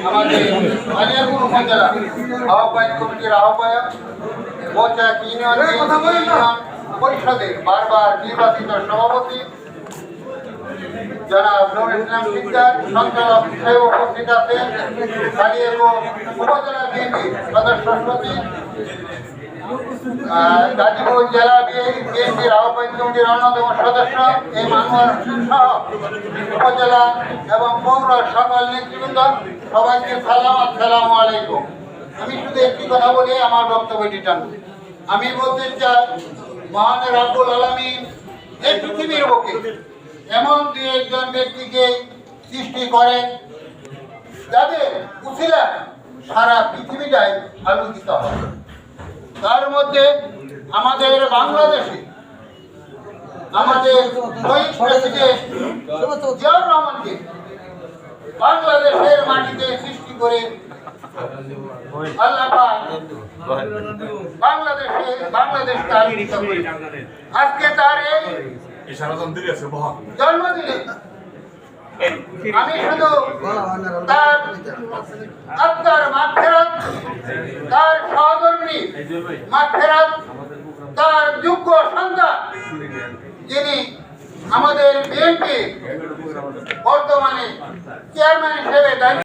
আমাদের কালিয়াকুর উপজেলা আহ্বায়ক কমিটির আহ্বায়ক মৌচাক ইউনিয়ন পরিষদের বারবার নির্বাচিত সভাপতি জনাব নুরুল ইসলাম শিকদার সঞ্চালক হিসেবে উপস্থিত আছেন কালিয়াকুর উপজেলা বিএনপির সদস্য সচিব, গাজীপুর জেলা বিএনপির আহ্বায়ক কমিটির অন্যতম সদস্য এই মানুষ সহ উপজেলা এবং পৌর সকল নেতৃবৃন্দ, সবাইকে সালাম, আসসালামু আলাইকুম। আমি শুধু একটি কথা বলে আমার বক্তব্যটি টানব। আমি বলতে চাই, মহান রাব্বুল আলামিন এই পৃথিবীর বুকে এমন দু একজন ব্যক্তিকে সৃষ্টি করেন যাদের উছিলা সারা পৃথিবীটাই আলোকিত হয়। তার মধ্যে আমাদের বাংলাদেশে আমাদের শহীদ প্রেসিডেন্ট জিয়াউর রহমানকে বাংলাদেশের মাটিতে সৃষ্টি করে আল্লাহ পাক বাংলাদেশকে আলোকিত করে আজকে তার এই জন্মদিনে আমি শুধু তার আত্মার মাগফিরাত, তার সহধর্মী মাগফিরাত, তার যোগ্য সন্তান যিনি আমাদের বিএনপি বর্তমানে চেয়ারম্যান হিসেবে দায়িত্ব